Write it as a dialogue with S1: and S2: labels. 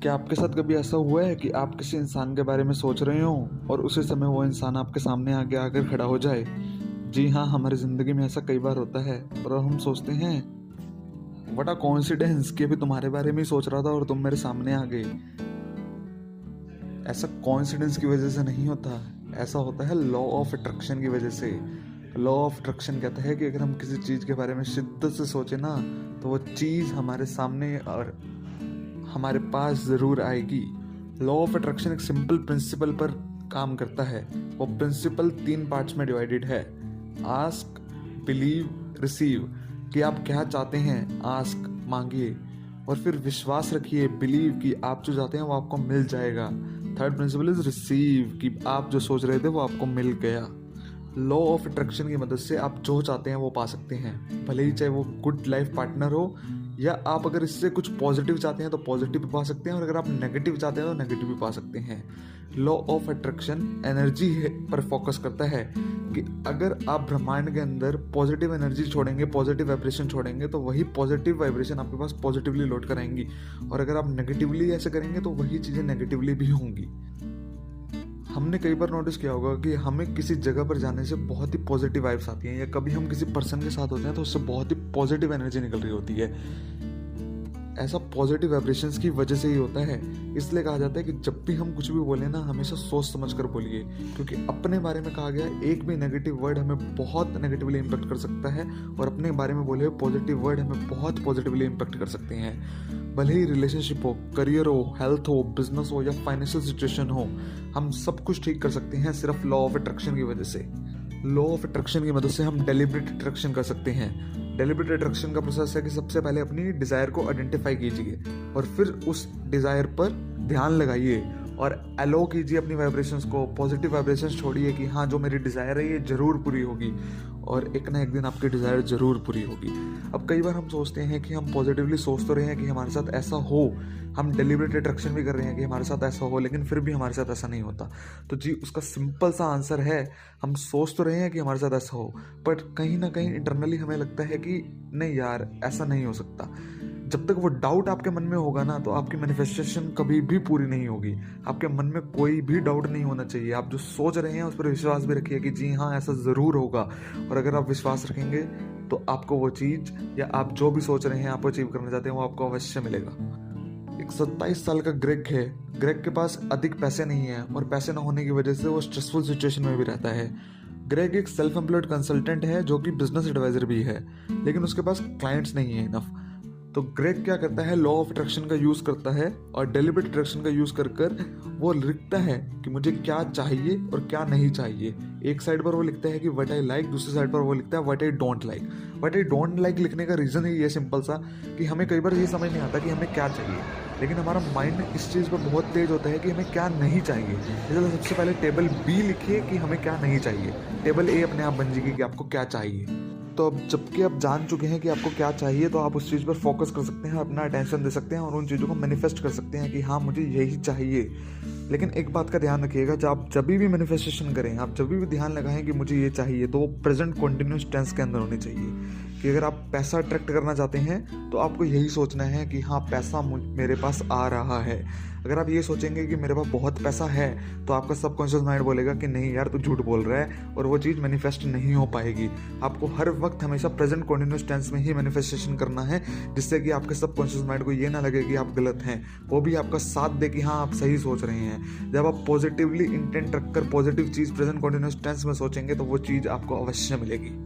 S1: क्या आपके साथ कभी ऐसा हुआ है कि आप किसी इंसान के बारे में सोच रहे हो और उसी समय वो इंसान आपके सामने आगे आकर खड़ा हो जाए? जी हाँ, हमारी ज़िंदगी में ऐसा कई बार होता है और हम सोचते हैं व्हाट अ कोइंसिडेंस कि अभी तुम्हारे बारे में ही सोच रहा था और तुम मेरे सामने आ गए। ऐसा कोइंसिडेंस की वजह से नहीं होता, ऐसा होता है लॉ ऑफ अट्रैक्शन की वजह से। लॉ ऑफ अट्रैक्शन कहता है कि अगर हम किसी चीज़ के बारे में शिद्दत से सोचें ना, तो वो चीज़ हमारे सामने और हमारे पास ज़रूर आएगी। लॉ ऑफ अट्रैक्शन एक सिंपल प्रिंसिपल पर काम करता है। वो प्रिंसिपल 3 पार्ट्स में डिवाइडेड है। Ask, believe, receive. कि आप क्या चाहते हैं, आस्क मांगिए, और फिर विश्वास रखिए, बिलीव कि आप जो चाहते हैं वो आपको मिल जाएगा। थर्ड प्रिंसिपल इज रिसीव कि आप जो सोच रहे थे वो आपको मिल गया। लॉ ऑफ अट्रैक्शन की मदद से आप जो चाहते हैं वो पा सकते हैं, भले ही चाहे वो गुड लाइफ पार्टनर हो, या आप अगर इससे कुछ पॉजिटिव चाहते हैं तो पॉजिटिव भी पा सकते हैं, और अगर आप नेगेटिव चाहते हैं तो नेगेटिव भी पा सकते हैं। लॉ ऑफ अट्रैक्शन एनर्जी पर फोकस करता है कि अगर आप ब्रह्मांड के अंदर पॉजिटिव एनर्जी छोड़ेंगे, पॉजिटिव वाइब्रेशन छोड़ेंगे, तो वही पॉजिटिव वाइब्रेशन आपके पास पॉजिटिवली लौट कर आएंगी, और अगर आप नेगेटिवली ऐसे करेंगे तो वही चीज़ें नेगेटिवली भी होंगी। हमने कई बार नोटिस किया होगा कि हमें किसी जगह पर जाने से बहुत ही पॉजिटिव वाइब्स आती हैं, या कभी हम किसी पर्सन के साथ होते हैं तो उससे बहुत ही पॉजिटिव एनर्जी निकल रही होती है। ऐसा पॉजिटिव वाइब्रेशंस की वजह से ही होता है। इसलिए कहा जाता है कि जब भी हम कुछ भी बोले ना, हमेशा सोच समझ कर बोलिए, क्योंकि अपने बारे में कहा गया एक भी नेगेटिव वर्ड हमें बहुत नेगेटिवली इम्पैक्ट कर सकता है, और अपने बारे में बोले हुए पॉजिटिव वर्ड हमें बहुत पॉजिटिवली इम्पैक्ट कर सकते हैं। भले ही रिलेशनशिप हो, करियर हो, हेल्थ हो, बिजनेस हो, या फाइनेंशियल सिचुएशन हो, हम सब कुछ ठीक कर सकते हैं सिर्फ लॉ ऑफ अट्रैक्शन की वजह से। लॉ ऑफ अट्रैक्शन की मदद से हम डेलिब्रेट अट्रैक्शन कर सकते हैं। डेलिब्रेट अट्रैक्शन का प्रोसेस है कि सबसे पहले अपनी डिज़ायर को आइडेंटिफाई कीजिए, और फिर उस डिज़ायर पर ध्यान लगाइए और अलो कीजिए अपनी वाइब्रेशंस को। पॉजिटिव वाइब्रेशंस छोड़िए कि हाँ, जो मेरी डिज़ायर है ये ज़रूर पूरी होगी, और एक ना एक दिन आपकी डिज़ायर ज़रूर पूरी होगी। अब कई बार हम सोचते हैं कि हम पॉजिटिवली सोच तो रहे हैं कि हमारे साथ ऐसा हो, हम डेलिब्रेट अट्रैक्शन भी कर रहे हैं कि हमारे साथ ऐसा हो, लेकिन फिर भी हमारे साथ ऐसा नहीं होता। तो जी, उसका सिंपल सा आंसर है, हम सोच तो रहे हैं कि हमारे साथ ऐसा हो, बट कहीं ना कहीं इंटरनली हमें लगता है कि नहीं यार, ऐसा नहीं हो सकता। जब तक वो डाउट आपके मन में होगा ना, तो आपकी मैनिफेस्टेशन कभी भी पूरी नहीं होगी। आपके मन में कोई भी डाउट नहीं होना चाहिए। आप जो सोच रहे हैं उस पर विश्वास भी रखिए कि जी हाँ, ऐसा ज़रूर होगा, और अगर आप विश्वास रखेंगे तो आपको वो चीज़, या आप जो भी सोच रहे हैं आप अचीव करना चाहते हैं, वो आपको अवश्य मिलेगा। एक 27 साल का ग्रेग है। ग्रेग के पास अधिक पैसे नहीं है, और पैसे ना होने की वजह से वो स्ट्रेसफुल सिचुएशन में भी रहता है। ग्रेग एक सेल्फ एम्प्लॉयड कंसल्टेंट है जो कि बिजनेस एडवाइजर भी है, लेकिन उसके पास क्लाइंट्स नहीं है इनफ। तो ग्रेग क्या करता है, लॉ ऑफ अट्रैक्शन का यूज़ करता है, और डेलिब्रेट अट्रैक्शन का यूज़ कर कर वो लिखता है कि मुझे क्या चाहिए और क्या नहीं चाहिए। एक साइड पर वो लिखता है कि व्हाट आई लाइक, दूसरी साइड पर वो लिखता है what I don't like. What I don't like लिखने का रीज़न है ये सिंपल सा, कि हमें कई बार ये समझ नहीं आता कि हमें क्या चाहिए, लेकिन हमारा माइंड इस चीज़ पर बहुत तेज होता है कि हमें क्या नहीं चाहिए। इसलिए सबसे पहले टेबल बी लिखिए कि हमें क्या नहीं चाहिए, टेबल ए अपने आप बन जाएगी कि आपको क्या चाहिए। तो अब जबकि आप जान चुके हैं कि आपको क्या चाहिए, तो आप उस चीज़ पर फोकस कर सकते हैं, अपना अटेंशन दे सकते हैं, और उन चीज़ों को मैनिफेस्ट कर सकते हैं कि हाँ, मुझे यही चाहिए। लेकिन एक बात का ध्यान रखिएगा, जब भी मैनिफेस्टेशन करें, आप जब भी ध्यान लगाएं कि मुझे ये चाहिए, तो वो प्रेजेंट कॉन्टिन्यूस टेंस के अंदर होनी चाहिए। कि अगर आप पैसा अट्रैक्ट करना चाहते हैं तो आपको यही सोचना है कि हाँ, पैसा मेरे पास आ रहा है। अगर आप ये सोचेंगे कि मेरे पास बहुत पैसा है, तो आपका सबकॉन्शियस माइंड बोलेगा कि नहीं यार, तू झूठ बोल रहा है, और वो चीज़ मैनिफेस्ट नहीं हो पाएगी। आपको हर वक्त हमेशा प्रेजेंट कॉन्टिन्यूस टेंस में ही मैनिफेस्टेशन करना है, जिससे कि आपके सबकॉन्शियस माइंड को ये ना लगे कि आप गलत हैं, वो भी आपका साथ दे कि हाँ, आप सही सोच रहे हैं। जब आप पॉजिटिवली इंटेंट रखकर पॉजिटिव चीज़ प्रेजेंट कॉन्टिन्यूस टेंस में सोचेंगे, तो वो चीज़ आपको अवश्य मिलेगी।